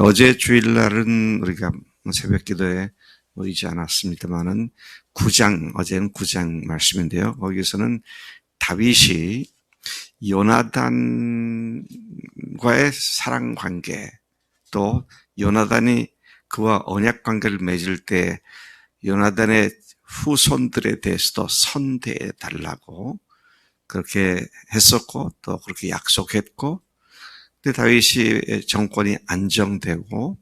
어제 주일날은 우리가 새벽 기도에 모이지 않았습니다만은 어제는 9장 말씀인데요. 거기서는 다윗이 요나단과의 사랑 관계, 또 요나단이 그와 언약 관계를 맺을 때 요나단의 후손들에 대해서도 선대해 달라고 그렇게 했었고, 또 그렇게 약속했고, 근데 다윗이 정권이 안정되고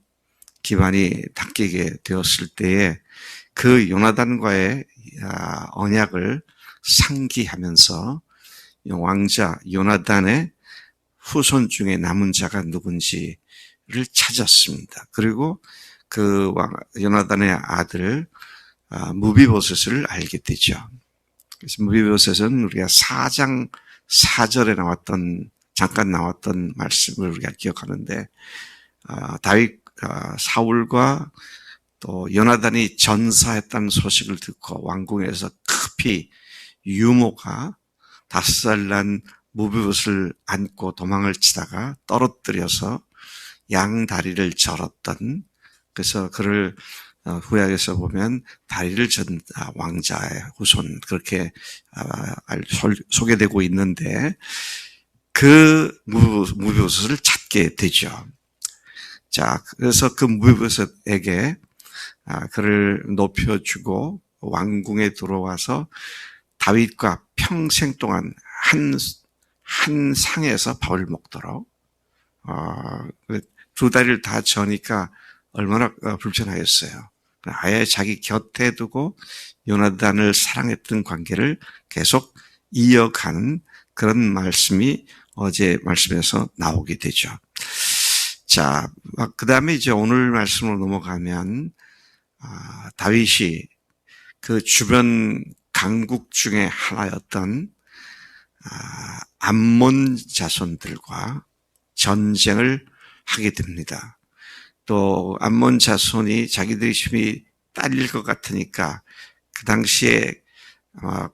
기반이 닦이게 되었을 때에 그 요나단과의 언약을 상기하면서 왕자 요나단의 후손 중에 남은 자가 누군지를 찾았습니다. 그리고 그 요나단의 아들 무비보셋을 알게 되죠. 그래서 무비보셋은 우리가 4장 4절에 잠깐 나왔던 말씀을 우리가 기억하는데, 다윗, 사울과 또 요나단이 전사했다는 소식을 듣고 왕궁에서 급히 유모가 5살 난 무비봇을 안고 도망을 치다가 떨어뜨려서 양 다리를 절었던, 그래서 그를 구약에서 보면 다리를 전 왕자의 후손 그렇게 소개되고 있는데, 그 무비보셋을 찾게 되죠. 자, 그래서 그 무비보셋에게 그를 높여주고 왕궁에 들어와서 다윗과 평생 동안 한 상에서 밥을 먹도록, 2다리를 다 저니까 얼마나 불편하겠어요. 아예 자기 곁에 두고 요나단을 사랑했던 관계를 계속 이어가는 그런 말씀이 어제 말씀에서 나오게 되죠. 자, 그 다음에 이제 오늘 말씀으로 넘어가면, 다윗이 그 주변 강국 중에 하나였던 암몬 자손들과 전쟁을 하게 됩니다. 또 암몬 자손이 자기들이 힘이 딸릴 것 같으니까 그 당시에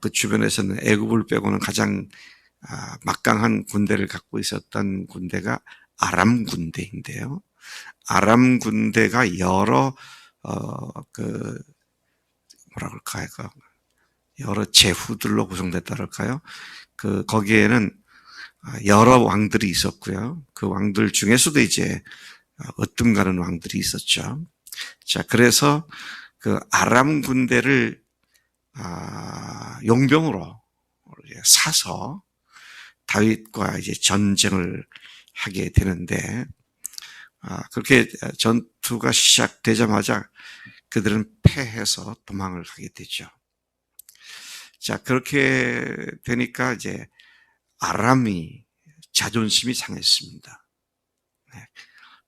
그 주변에서는 애굽을 빼고는 가장 막강한 군대를 갖고 있었던 군대가 아람 군대인데요. 아람 군대가 여러 여러 제후들로 구성됐다 그럴까요? 거기에는 여러 왕들이 있었고요. 그 왕들 중에서도 이제 으뜸가는 왕들이 있었죠. 자, 그래서 그 아람 군대를 용병으로 사서 다윗과 이제 전쟁을 하게 되는데, 그렇게 전투가 시작되자마자 그들은 패해서 도망을 가게 되죠. 자, 그렇게 되니까 이제 아람이 자존심이 상했습니다.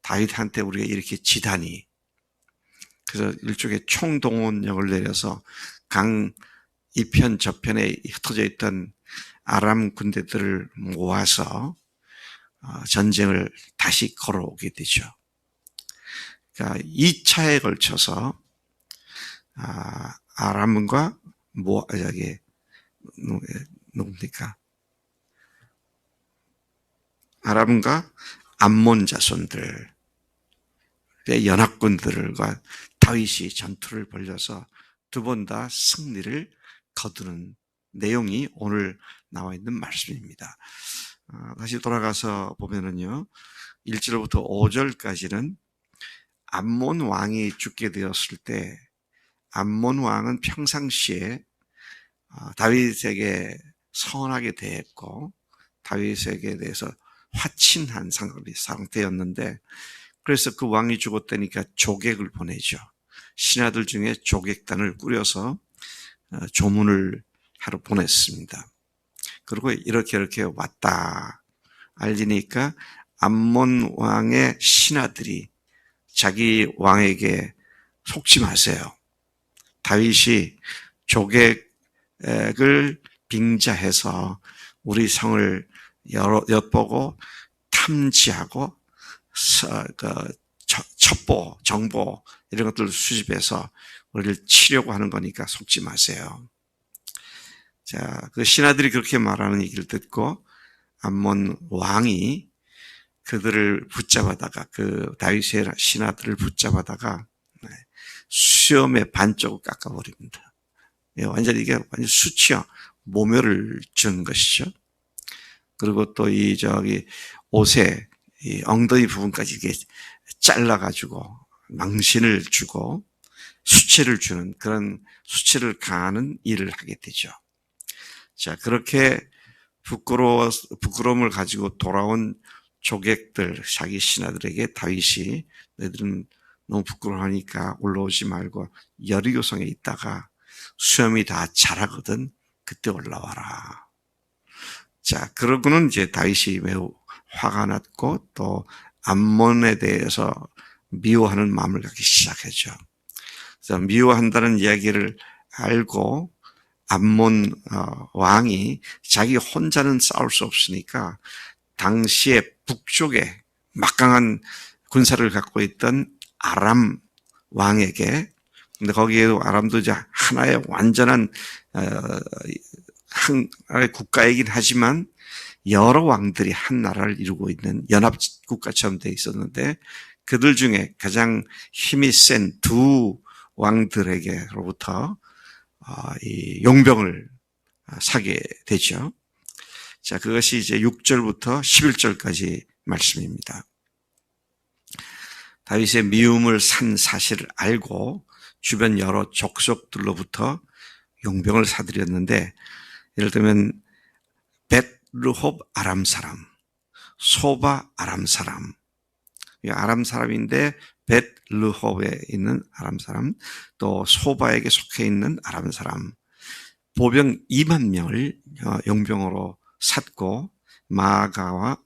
다윗한테 우리가 이렇게 지다니. 그래서 일종의 총동원령을 내려서 강 이편 저편에 흩어져 있던 아람 군대들을 모아서 전쟁을 다시 걸어오게 되죠. 그러니까 2차에 걸쳐서 아람과 누굽니까? 아람과 암몬 자손들, 연합군들과 다윗이 전투를 벌여서 2번 다 승리를 거두는 내용이 오늘 나와 있는 말씀입니다. 다시 돌아가서 보면은요, 1절부터 5절까지는 암몬 왕이 죽게 되었을 때, 암몬 왕은 평상시에 다윗에게 선하게 대했고 다윗에게 대해서 화친한 상태였는데, 그래서 그 왕이 죽었다니까 조객을 보내죠. 신하들 중에 조객단을 꾸려서 조문을 하러 보냈습니다. 그리고 이렇게 왔다 알리니까 암몬 왕의 신하들이 자기 왕에게 속지 마세요. 다윗이 조객을 빙자해서 우리 성을 엿보고 탐지하고 첩보, 정보 이런 것들을 수집해서 우리를 치려고 하는 거니까 속지 마세요. 자, 그 신하들이 그렇게 말하는 얘기를 듣고 암몬 왕이 그들을 붙잡아다가 그 다윗의 신하들을 붙잡아다가 수염의 반쪽을 깎아버립니다. 완전히 이게 완전 수치와 모멸을 주는 것이죠. 그리고 또 이 옷에 이 엉덩이 부분까지 이게 잘라가지고 망신을 주고 수치를 주는 그런 수치를 가하는 일을 하게 되죠. 자, 그렇게 부끄러움을 가지고 돌아온 조객들, 자기 신하들에게 다윗이 너희들은 너무 부끄러워하니까 올라오지 말고 여리고성에 있다가 수염이 다 자라거든 그때 올라와라. 자, 그러고는 이제 다윗이 매우 화가 났고 또 암몬에 대해서 미워하는 마음을 갖기 시작했죠. 그래서 미워한다는 이야기를 알고 암몬 왕이 자기 혼자는 싸울 수 없으니까 당시에 북쪽에 막강한 군사를 갖고 있던 아람 왕에게, 근데 거기에도 아람도 이제 하나의 완전한 하나의 국가이긴 하지만 여러 왕들이 한 나라를 이루고 있는 연합 국가처럼 돼 있었는데 그들 중에 가장 힘이 센 두 왕들에게로부터 이 용병을 사게 되죠. 자, 그것이 이제 6절부터 11절까지 말씀입니다. 다윗의 미움을 산 사실을 알고 주변 여러 족속들로부터 용병을 사들였는데, 예를 들면 벳르홉 아람 사람, 소바 아람 사람, 아람 사람인데 벳르홉에 있는 아람 사람, 또 소바에게 속해 있는 아람 사람, 보병 2만 명을 용병으로 샀고 마아가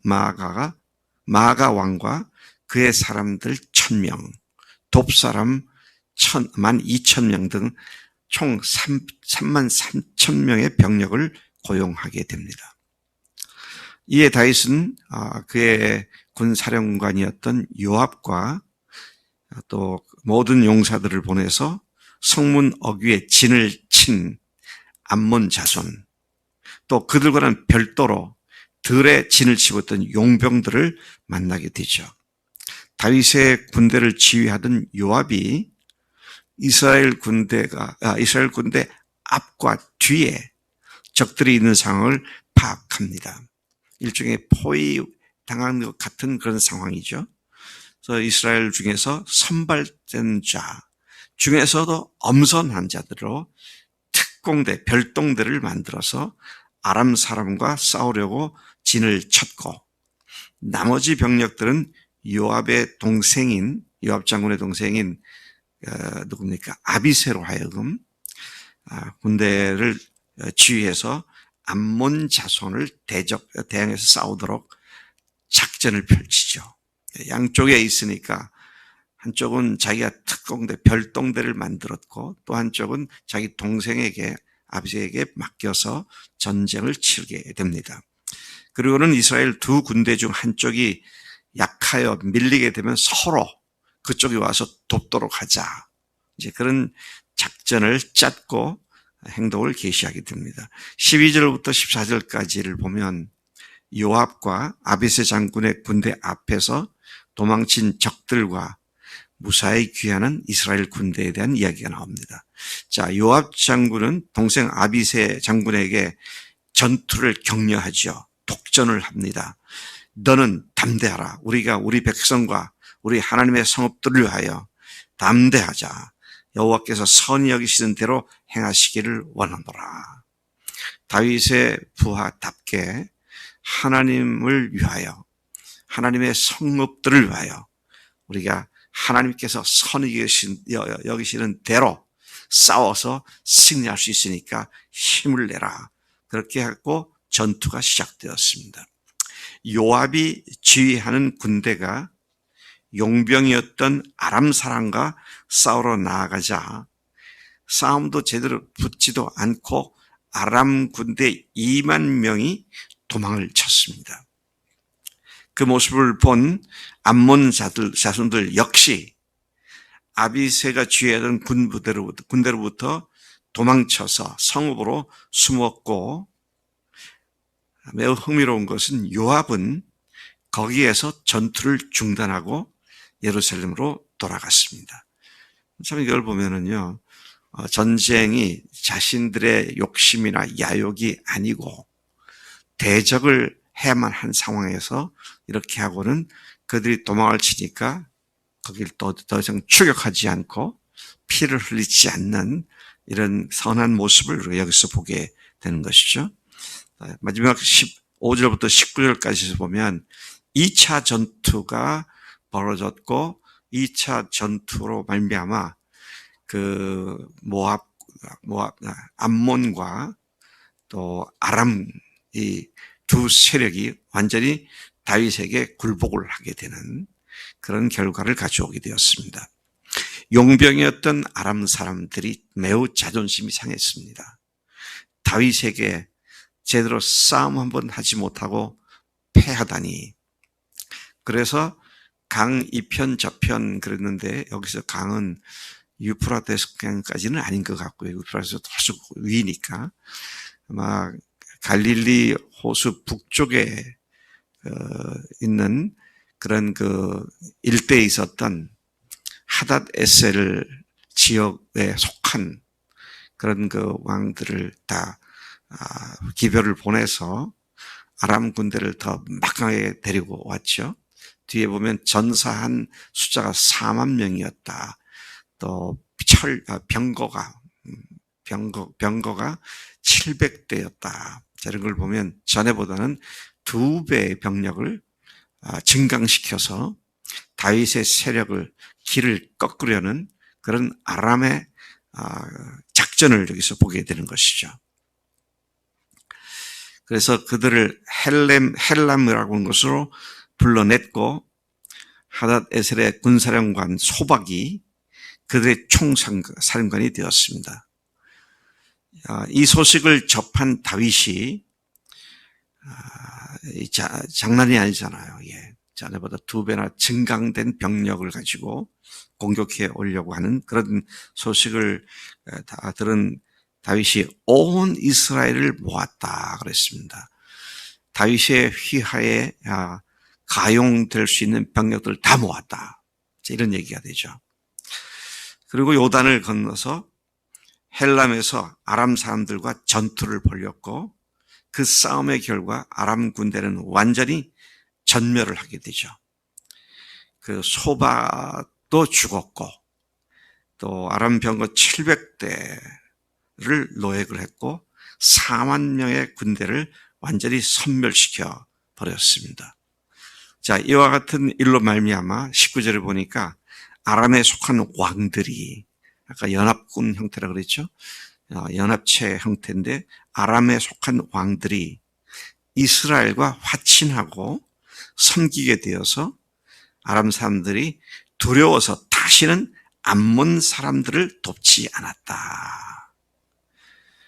왕과 그의 사람들 1,000명, 돕사람 12,000명 등 총 33,000명의 병력을 고용하게 됩니다. 이에 다윗은 그의 군사령관이었던 요압과 또 모든 용사들을 보내서 성문 어귀에 진을 친 암몬 자손, 또 그들과는 별도로 들에 진을 치고 있던 용병들을 만나게 되죠. 다윗의 군대를 지휘하던 요압이 이스라엘 군대 앞과 뒤에 적들이 있는 상황을 파악합니다. 일종의 포위 당한 것 같은 그런 상황이죠. 그래서 이스라엘 중에서 선발된 자 중에서도 엄선한 자들로 특공대, 별동대를 만들어서 아람 사람과 싸우려고 진을 쳤고, 나머지 병력들은 요압의 동생인, 요압 장군의 동생인 누굽니까? 아비새로 하여금 군대를 지휘해서 암몬 자손을 대항해서 싸우도록 작전을 펼치죠. 양쪽에 있으니까 한쪽은 자기가 특공대, 별동대를 만들었고 또 한쪽은 자기 동생에게, 아비새에게 맡겨서 전쟁을 치르게 됩니다. 그리고는 이스라엘 두 군대 중 한쪽이 약하여 밀리게 되면 서로 그쪽이 와서 돕도록 하자. 이제 그런 작전을 짰고 행동을 개시하게 됩니다. 12절부터 14절까지를 보면 요압과 아비새 장군의 군대 앞에서 도망친 적들과 무사히 귀환한 이스라엘 군대에 대한 이야기가 나옵니다. 자, 요압 장군은 동생 아비새 장군에게 전투를 격려하죠. 독전을 합니다. 너는 담대하라. 우리가 우리 백성과 우리 하나님의 성읍들을 위하여 담대하자. 여호와께서 선히 여기시는 대로 행하시기를 원하노라. 다윗의 부하답게 하나님을 위하여, 하나님의 성읍들을 위하여 우리가 하나님께서 선히 여기시는 대로 싸워서 승리할 수 있으니까 힘을 내라. 그렇게 하고 전투가 시작되었습니다. 요압이 지휘하는 군대가 용병이었던 아람 사람과 싸우러 나아가자 싸움도 제대로 붙지도 않고 아람 군대 2만 명이 도망을 쳤습니다. 그 모습을 본 암몬 자손들 역시 아비새가 지휘하던 군대로부터 도망쳐서 성읍으로 숨었고, 매우 흥미로운 것은 요압은 거기에서 전투를 중단하고 예루살렘으로 돌아갔습니다. 참 이걸 보면은요, 전쟁이 자신들의 욕심이나 야욕이 아니고 대적을 해야만 한 상황에서 이렇게 하고는 그들이 도망을 치니까 거길 더 이상 추격하지 않고 피를 흘리지 않는 이런 선한 모습을 우리가 여기서 보게 되는 것이죠. 마지막 15절부터 19절까지 보면 2차 전투가 벌어졌고 2차 전투로 말미암아 그 암몬과 또 아람 이 두 세력이 완전히 다윗에게 굴복을 하게 되는 그런 결과를 가져오게 되었습니다. 용병이었던 아람 사람들이 매우 자존심이 상했습니다. 다윗에게 제대로 싸움 한번 하지 못하고 패하다니. 그래서 강 이편 저편 그랬는데 여기서 강은 유프라테스 강까지는 아닌 것 같고요. 유프라테스 훨씬 위니까 아마 갈릴리 호수 북쪽에 있는 그런 그 일대에 있었던 하닷 에셀 지역에 속한 그런 그 왕들을 다 기별을 보내서 아람 군대를 더 막강하게 데리고 왔죠. 뒤에 보면 전사한 숫자가 4만 명이었다. 또 병거가 700대였다. 이런 걸 보면 전에보다는 2배의 병력을 증강시켜서 다윗의 세력을 길을 꺾으려는 그런 아람의 작전을 여기서 보게 되는 것이죠. 그래서 그들을 헬람이라고 하는 것으로 불러냈고 하닷 에셀의 군사령관 소박이 그들의 총사령관이 되었습니다. 이 소식을 접한 다윗이 장난이 아니잖아요. 예. 전에보다 2배나 증강된 병력을 가지고 공격해 오려고 하는 그런 소식을 다 들은 다윗이 온 이스라엘을 모았다 그랬습니다. 다윗의 휘하에 가용될 수 있는 병력들을 다 모았다. 이런 얘기가 되죠. 그리고 요단을 건너서 헬람에서 아람 사람들과 전투를 벌였고 그 싸움의 결과 아람 군대는 완전히 전멸을 하게 되죠. 그 소박도 죽었고 또 아람 병거 700대를 노획을 했고 4만 명의 군대를 완전히 섬멸시켜 버렸습니다. 자, 이와 같은 일로 말미암아 19절을 보니까 아람에 속한 왕들이 아까 연합군 형태라 그랬죠. 연합체 형태인데 아람에 속한 왕들이 이스라엘과 화친하고 섬기게 되어서 아람 사람들이 두려워서 다시는 암몬 사람들을 돕지 않았다.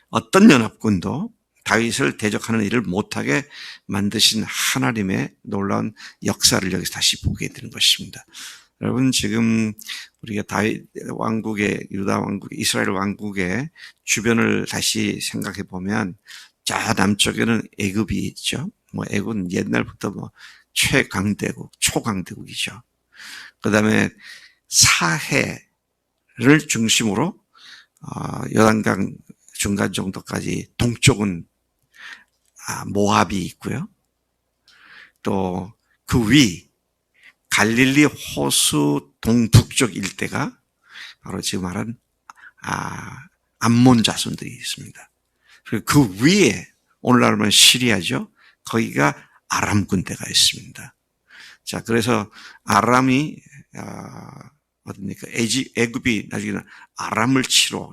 어떤 연합군도 다윗을 대적하는 일을 못하게 만드신 하나님의 놀라운 역사를 여기서 다시 보게 되는 것입니다. 여러분 지금 우리가 다윗 왕국의 유다 왕국, 이스라엘 왕국의 주변을 다시 생각해 보면 저 남쪽에는 애굽이 있죠. 애굽은 옛날부터 최강대국, 초강대국이죠. 그다음에 사해를 중심으로 요단강 중간 정도까지 동쪽은 모압이 있고요. 또 그 위 갈릴리 호수 동북쪽 일대가 바로 지금 말한 암몬 자손들이 있습니다. 그리고 그 위에 오늘날 말하면 시리아죠. 거기가 아람 군대가 있습니다. 자, 그래서 아람이 어딥니까? 애굽이 나중에는 아람을 치러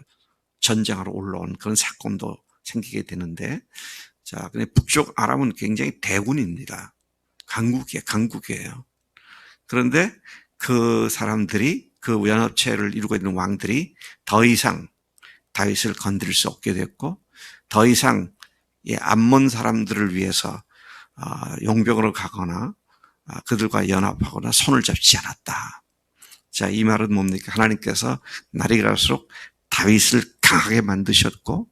전쟁하러 올라온 그런 사건도 생기게 되는데, 자, 근데 북쪽 아람은 굉장히 대군입니다. 강국이에요. 그런데 그 사람들이 그 연합체를 이루고 있는 왕들이 더 이상 다윗을 건드릴 수 없게 됐고 더 이상 암몬 사람들을 위해서 용병으로 가거나 그들과 연합하거나 손을 잡지 않았다. 자, 이 말은 뭡니까? 하나님께서 날이 갈수록 다윗을 강하게 만드셨고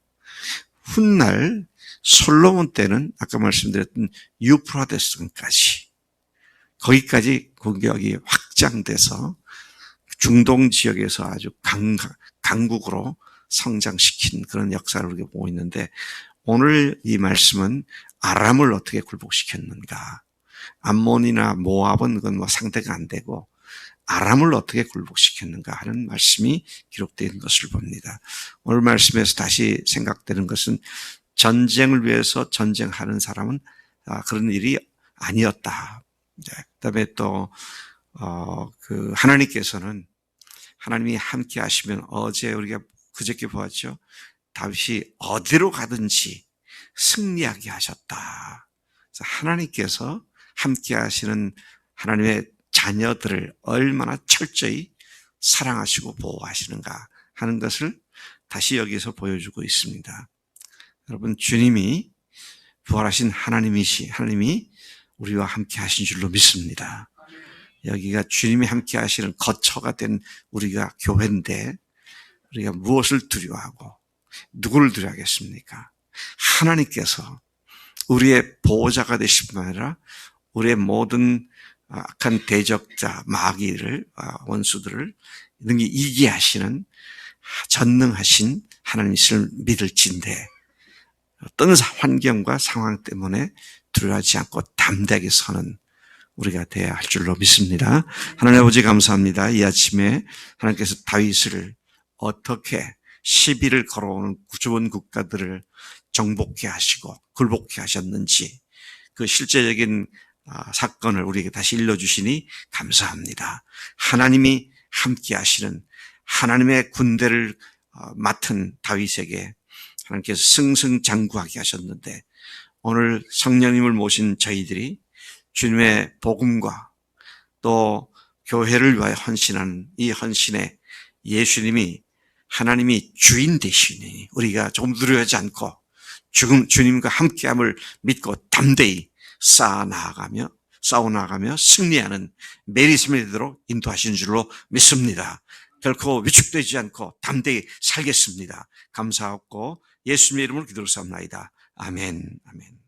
훗날 솔로몬 때는 아까 말씀드렸던 유프라데스 강까지 거기까지 공격이 확장돼서 중동 지역에서 아주 강국으로 성장시킨 그런 역사를 우리가 보고 있는데, 오늘 이 말씀은 아람을 어떻게 굴복시켰는가. 암몬이나 모압은 그건 뭐 상대가 안 되고 아람을 어떻게 굴복시켰는가 하는 말씀이 기록된 것을 봅니다. 오늘 말씀에서 다시 생각되는 것은 전쟁을 위해서 전쟁하는 사람은 그런 일이 아니었다. 그다음에 또 하나님께서는 하나님이 함께 하시면, 어제 우리가 그저께 보았죠. 다윗이 어디로 가든지 승리하게 하셨다. 그래서 하나님께서 함께 하시는 하나님의 자녀들을 얼마나 철저히 사랑하시고 보호하시는가 하는 것을 다시 여기서 보여주고 있습니다. 여러분, 주님이 부활하신 하나님이 우리와 함께 하신 줄로 믿습니다. 여기가 주님이 함께 하시는 거처가 된 우리가 교회인데, 우리가 무엇을 두려워하고 누구를 두려워하겠습니까? 하나님께서 우리의 보호자가 되실 뿐 아니라 우리의 모든 악한 대적자, 마귀를, 원수들을 능히 이기게 하시는 전능하신 하나님이실 믿을진데, 어떤 환경과 상황 때문에 두려워하지 않고 담대하게 서는 우리가 되어야 할 줄로 믿습니다. 하나님 아버지, 감사합니다. 이 아침에 하나님께서 다윗을 어떻게 시비를 걸어오는 주변 국가들을 정복해 하시고 굴복해 하셨는지, 그 실제적인 사건을 우리에게 다시 일러주시니 감사합니다. 하나님이 함께 하시는 하나님의 군대를 맡은 다윗에게 하나님께서 승승장구하게 하셨는데, 오늘 성령님을 모신 저희들이 주님의 복음과 또 교회를 위하여 헌신하는 이 헌신에 예수님이 하나님이 주인 되시니 우리가 조금 두려워하지 않고 주님과 함께함을 믿고 담대히 싸워나가며 승리하는 메리스이 되도록 인도하시는 줄로 믿습니다. 결코 위축되지 않고 담대히 살겠습니다. 감사하고 예수님의 이름으로 기도를 삼나이다. 아멘. 아멘.